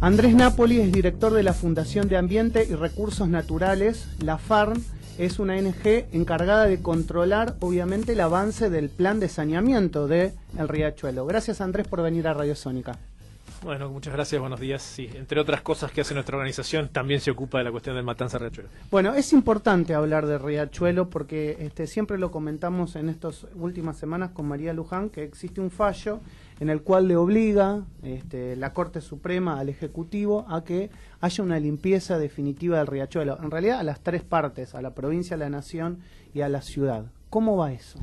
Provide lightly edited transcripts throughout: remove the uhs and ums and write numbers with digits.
Andrés Napoli es director de la Fundación de Ambiente y Recursos Naturales. La FARN es una ONG encargada de controlar, obviamente, el avance del plan de saneamiento del Riachuelo. Gracias, Andrés, por venir a Radio Sónica. Bueno, muchas gracias, buenos días. Sí, entre otras cosas que hace nuestra organización, también se ocupa de la cuestión del Matanza Riachuelo. Bueno, es importante hablar de Riachuelo porque siempre lo comentamos en estas últimas semanas con María Luján, que existe un fallo en el cual le obliga la Corte Suprema al Ejecutivo a que haya una limpieza definitiva del Riachuelo. En realidad a las tres partes, a la provincia, a la nación y a la ciudad. ¿Cómo va eso?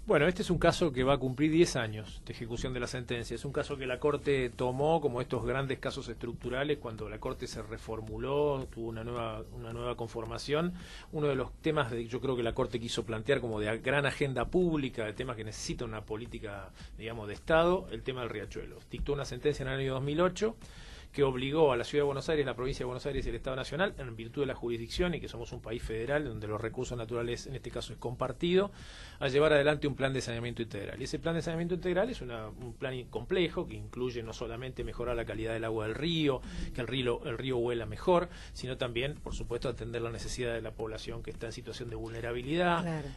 Bueno, este es un caso que va a cumplir 10 años de ejecución de la sentencia. Es un caso que la Corte tomó como estos grandes casos estructurales cuando la Corte se reformuló, tuvo una nueva conformación. Uno de los temas yo creo que la Corte quiso plantear como de gran agenda pública, de temas que necesita una política, digamos, de Estado, el tema del Riachuelo. Dictó una sentencia en el año 2008 que obligó a la Ciudad de Buenos Aires, la Provincia de Buenos Aires y el Estado Nacional, en virtud de la jurisdicción y que somos un país federal donde los recursos naturales en este caso es compartido, a llevar adelante un plan de saneamiento integral. Y ese plan de saneamiento integral es un plan complejo que incluye no solamente mejorar la calidad del agua del río, que el río huela mejor, sino también, por supuesto, atender las necesidades de la población que está en situación de vulnerabilidad, claro.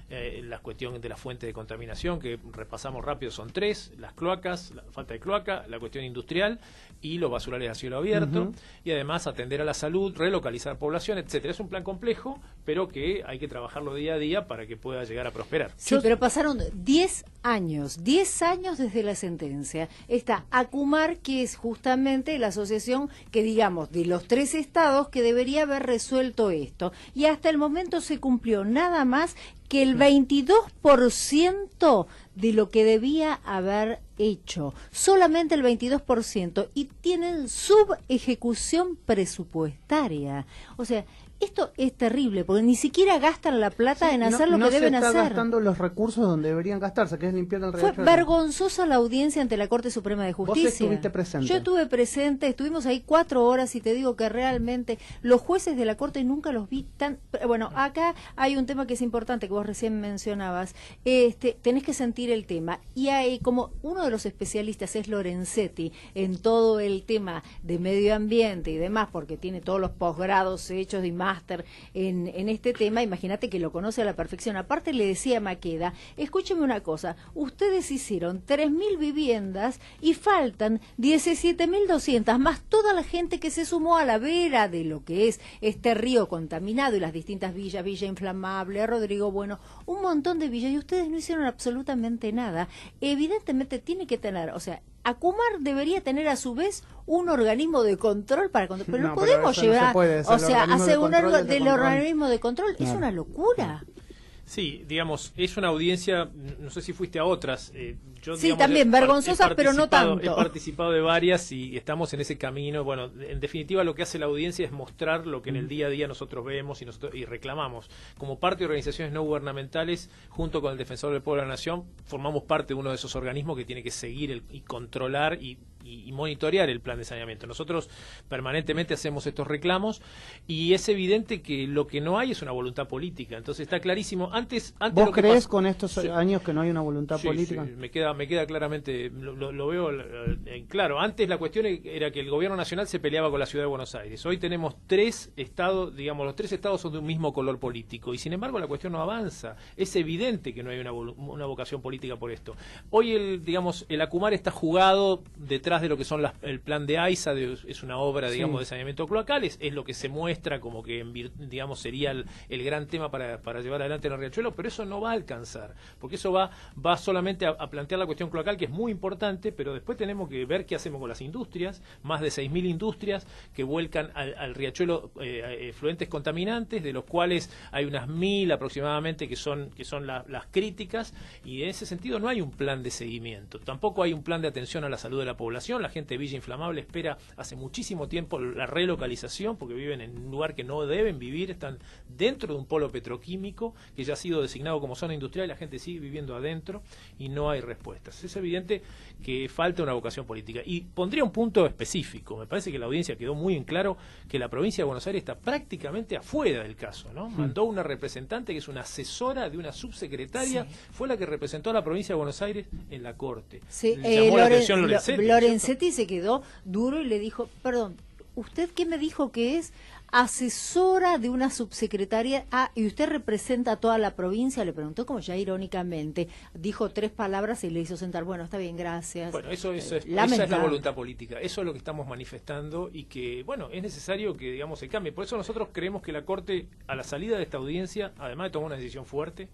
La cuestión de la fuente de contaminación, que repasamos rápido, son tres: las cloacas, la falta de cloaca, la cuestión industrial y los basurales a cielo abierto, y además atender a la salud, relocalizar población, etcétera. Es un plan complejo, pero que hay que trabajarlo día a día para que pueda llegar a prosperar. Sí, pero pasaron 10 años desde la sentencia. Está ACUMAR, que es justamente la asociación que, digamos, de los tres estados que debería haber resuelto esto. Y hasta el momento se cumplió nada más que el 22% de lo que debía haber hecho, solamente el 22%, y tienen subejecución presupuestaria. O sea, esto es terrible, porque ni siquiera gastan la plata en hacer lo que deben hacer. No se está gastando los recursos donde deberían gastarse, que es limpiar el Riachuelo. Fue vergonzosa la audiencia ante la Corte Suprema de Justicia. ¿Vos estuviste presente? Yo estuve presente, estuvimos ahí 4 horas y te digo que realmente los jueces de la Corte nunca los vi tan... Bueno, acá hay un tema que es importante, que vos recién mencionabas. Tenés que sentir el tema. Y hay, como uno de los especialistas es Lorenzetti en todo el tema de medio ambiente y demás, porque tiene todos los posgrados hechos de máster en este tema, imagínate que lo conoce a la perfección. Aparte le decía a Maqueda, escúcheme una cosa, ustedes hicieron 3.000 viviendas y faltan 17.200, más toda la gente que se sumó a la vera de lo que es este río contaminado y las distintas villas, Villa Inflamable, Rodrigo Bueno, un montón de villas, y ustedes no hicieron absolutamente nada. Evidentemente tiene que tener, o sea, ACUMAR debería tener a su vez un organismo de control para control, pero no podemos llevar, no puede, o sea, hacer un organismo de control, claro. Es una locura. Sí, digamos, es una audiencia, no sé si fuiste a otras, yo sí, digamos, también vergonzosas, pero no tanto. He participado de varias y estamos en ese camino. Bueno, en definitiva lo que hace la audiencia es mostrar lo que en el día a día nosotros vemos y reclamamos. Como parte de organizaciones no gubernamentales, junto con el Defensor del Pueblo de la Nación, formamos parte de uno de esos organismos que tiene que seguir y controlar y monitorear el plan de saneamiento. Nosotros permanentemente hacemos estos reclamos y es evidente que lo que no hay es una voluntad política. Entonces está clarísimo. ¿Vos crees con estos años que no hay una voluntad política? Sí, me queda claramente, lo veo claro. Antes la cuestión era que el gobierno nacional se peleaba con la Ciudad de Buenos Aires. Hoy tenemos 3 estados, digamos, los 3 estados son de un mismo color político y sin embargo la cuestión no avanza. Es evidente que no hay una vocación política por esto. Hoy el ACUMAR está jugado detrás de lo que son el plan de AISA, es una obra, digamos, de saneamiento cloacal, es lo que se muestra como que, digamos, sería el gran tema para llevar adelante en el Riachuelo, pero eso no va a alcanzar, porque eso va solamente a plantear la cuestión cloacal, que es muy importante, pero después tenemos que ver qué hacemos con las industrias, más de 6.000 industrias que vuelcan al Riachuelo efluentes contaminantes, de los cuales hay unas 1.000 aproximadamente que son las críticas, y en ese sentido no hay un plan de seguimiento, tampoco hay un plan de atención a la salud de la población. La gente de Villa Inflamable espera hace muchísimo tiempo la relocalización, porque viven en un lugar que no deben vivir, están dentro de un polo petroquímico que ya ha sido designado como zona industrial y la gente sigue viviendo adentro y no hay respuestas. Es evidente que falta una vocación política. Y pondría un punto específico. Me parece que la audiencia quedó muy en claro que la provincia de Buenos Aires está prácticamente afuera del caso, ¿no? Mandó una representante que es una asesora de una subsecretaria, fue la que representó a la provincia de Buenos Aires en la Corte. Sí, llamó la atención Lorenzetti. Lorenzetti se quedó duro y le dijo, perdón, ¿usted qué me dijo que es? Asesora de una subsecretaria. Ah, y usted representa a toda la provincia, le preguntó como ya irónicamente, dijo 3 palabras y le hizo sentar. Bueno, está bien, gracias. Bueno, esa es la voluntad política, eso es lo que estamos manifestando y que, bueno, es necesario que, digamos, se cambie. Por eso nosotros creemos que la Corte, a la salida de esta audiencia, además de tomar una decisión fuerte,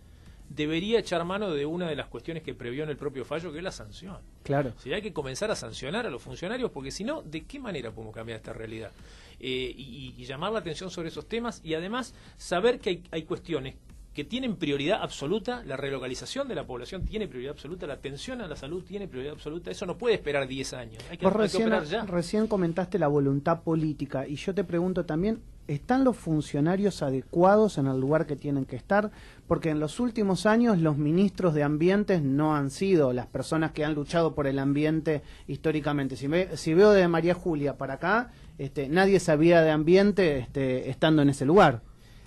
debería echar mano de una de las cuestiones que previó en el propio fallo, que es la sanción. Claro. O sea, hay que comenzar a sancionar a los funcionarios, porque si no, ¿de qué manera podemos cambiar esta realidad? Y llamar la atención sobre esos temas y además saber que hay cuestiones que tienen prioridad absoluta, la relocalización de la población tiene prioridad absoluta, la atención a la salud tiene prioridad absoluta, eso no puede esperar 10 años, hay que operar ya. Recién comentaste la voluntad política y yo te pregunto también, ¿están los funcionarios adecuados en el lugar que tienen que estar? Porque en los últimos años los ministros de ambientes no han sido las personas que han luchado por el ambiente históricamente. Si veo de María Julia para acá, nadie sabía de ambiente estando en ese lugar.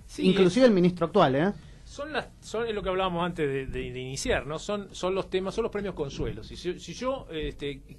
Sí, inclusive el ministro actual, ¿eh? Son lo que hablábamos antes de iniciar, ¿no? Son los temas, son los premios Consuelo. Si yo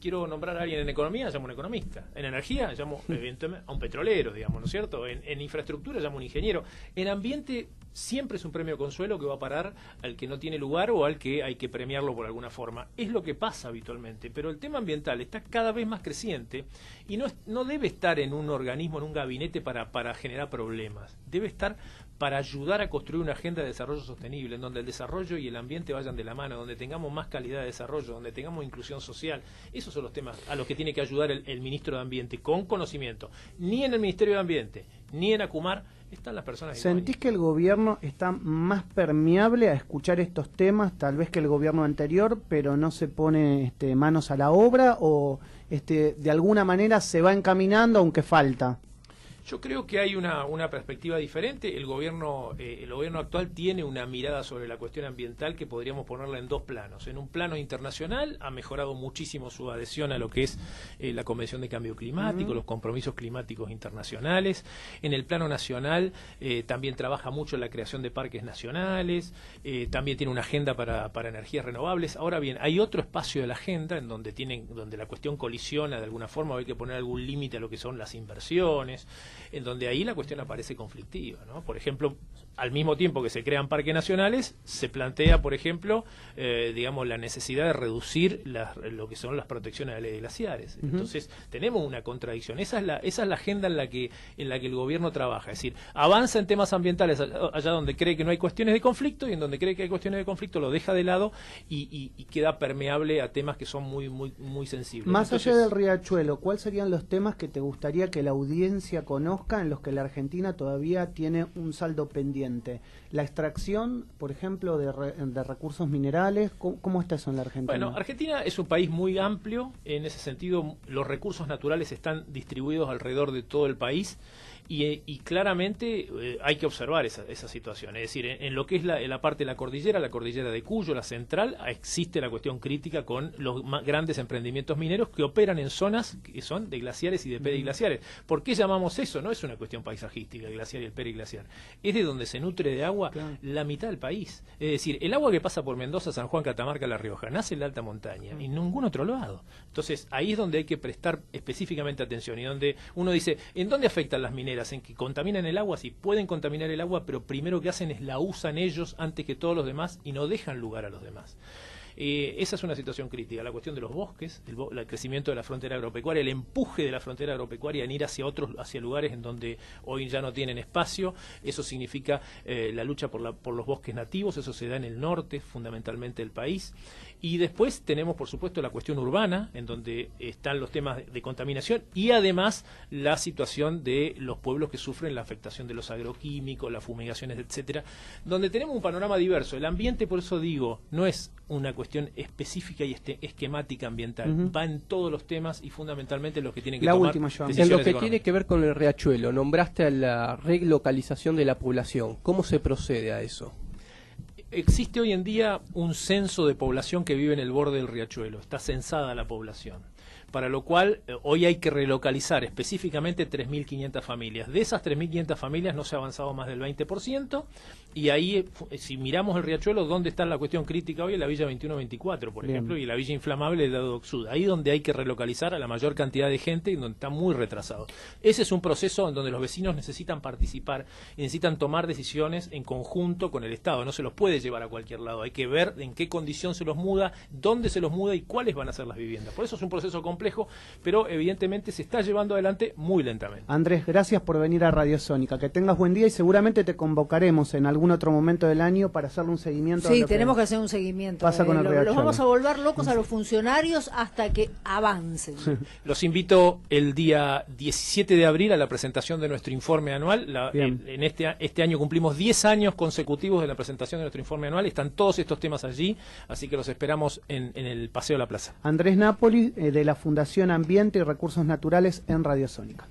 quiero nombrar a alguien en economía, llamo a un economista. En energía, llamo evidentemente a un petrolero, digamos, ¿no es cierto? En infraestructura, llamo a un ingeniero. En ambiente, siempre es un premio Consuelo que va a parar al que no tiene lugar o al que hay que premiarlo por alguna forma. Es lo que pasa habitualmente, pero el tema ambiental está cada vez más creciente y no debe estar en un organismo, en un gabinete para generar problemas. Debe estar para ayudar a construir una agenda de desarrollo sostenible, en donde el desarrollo y el ambiente vayan de la mano, donde tengamos más calidad de desarrollo, donde tengamos inclusión social. Esos son los temas a los que tiene que ayudar el ministro de Ambiente, con conocimiento. Ni en el Ministerio de Ambiente, ni en ACUMAR están las personas. ¿Sentís que el gobierno está más permeable a escuchar estos temas, tal vez que el gobierno anterior, pero no se pone manos a la obra, o de alguna manera se va encaminando, aunque falta? Yo creo que hay una perspectiva diferente. El gobierno actual tiene una mirada sobre la cuestión ambiental que podríamos ponerla en 2 planos. En un plano internacional ha mejorado muchísimo su adhesión a lo que es la Convención de Cambio Climático, los compromisos climáticos internacionales. En el plano nacional también trabaja mucho en la creación de parques nacionales, también tiene una agenda para energías renovables. Ahora bien, hay otro espacio de la agenda en donde la cuestión colisiona de alguna forma, hay que poner algún límite a lo que son las inversiones, en donde ahí la cuestión aparece conflictiva, ¿no? Por ejemplo, al mismo tiempo que se crean parques nacionales, se plantea, por ejemplo, digamos, la necesidad de reducir lo que son las protecciones de glaciares. Entonces, tenemos una contradicción. Esa es la agenda en la que el gobierno trabaja. Es decir, avanza en temas ambientales allá donde cree que no hay cuestiones de conflicto, y en donde cree que hay cuestiones de conflicto lo deja de lado y queda permeable a temas que son muy sensibles. Más allá del riachuelo, ¿cuáles serían los temas que te gustaría que la audiencia conozca, en los que la Argentina todavía tiene un saldo pendiente? La extracción, por ejemplo, de recursos minerales, ¿cómo está eso en la Argentina? Bueno, Argentina es un país muy amplio. En ese sentido, los recursos naturales están distribuidos alrededor de todo el país. Y claramente hay que observar esa situación. Es decir, en lo que es la parte de la cordillera de Cuyo, la central, existe la cuestión crítica con los más grandes emprendimientos mineros que operan en zonas que son de glaciares y de periglaciares. ¿Por qué llamamos eso? No es una cuestión paisajística, el glaciar y el periglaciar. Es de donde se nutre de agua la mitad del país. Es decir, el agua que pasa por Mendoza, San Juan, Catamarca, La Rioja, nace en la alta montaña y en ningún otro lado. Entonces, ahí es donde hay que prestar específicamente atención y donde uno dice, ¿en dónde afectan las mineras? En que contaminan el agua, sí, pueden contaminar el agua, pero primero que hacen es la usan ellos antes que todos los demás y no dejan lugar a los demás. Esa es una situación crítica. La cuestión de los bosques, el crecimiento de la frontera agropecuaria, el empuje de la frontera agropecuaria en ir hacia lugares en donde hoy ya no tienen espacio. Eso significa la lucha por los bosques nativos. Eso se da en el norte, fundamentalmente del país. Y después tenemos, por supuesto, la cuestión urbana, en donde están los temas de contaminación y además la situación de los pueblos que sufren la afectación de los agroquímicos, las fumigaciones, etcétera, donde tenemos un panorama diverso. El ambiente, por eso digo, no es una cuestión específica y esquemática ambiental. Va en todos los temas y fundamentalmente los que tienen que tomar decisiones en lo que económicas. tiene que ver con el riachuelo, nombraste a la relocalización de la población. ¿Cómo se procede a eso? Existe hoy en día un censo de población que vive en el borde del riachuelo. Está censada la población. Para lo cual hoy hay que relocalizar específicamente 3.500 familias. De esas 3.500 familias no se ha avanzado más del 20%, Y ahí, si miramos el riachuelo, ¿dónde está la cuestión crítica hoy? En la Villa 21-24, por ejemplo, y la Villa Inflamable de Doc Sud. Ahí donde hay que relocalizar a la mayor cantidad de gente y donde está muy retrasado. Ese es un proceso en donde los vecinos necesitan participar y necesitan tomar decisiones en conjunto con el Estado. No se los puede llevar a cualquier lado. Hay que ver en qué condición se los muda, dónde se los muda y cuáles van a ser las viviendas. Por eso es un proceso complejo, pero evidentemente se está llevando adelante muy lentamente. Andrés, gracias por venir a Radio Sónica. Que tengas buen día y seguramente te convocaremos en algún otro momento del año para hacerle un seguimiento. Sí, tenemos que hacer un seguimiento. Pasa con el riachuelo. Los vamos a volver locos a los funcionarios hasta que avancen. Los invito el día 17 de abril a la presentación de nuestro informe anual. En este año cumplimos 10 años consecutivos de la presentación de nuestro informe anual. Están todos estos temas allí, así que los esperamos en el Paseo de la Plaza. Andrés Napoli, de la Fundación Ambiente y Recursos Naturales en Radio Sónica.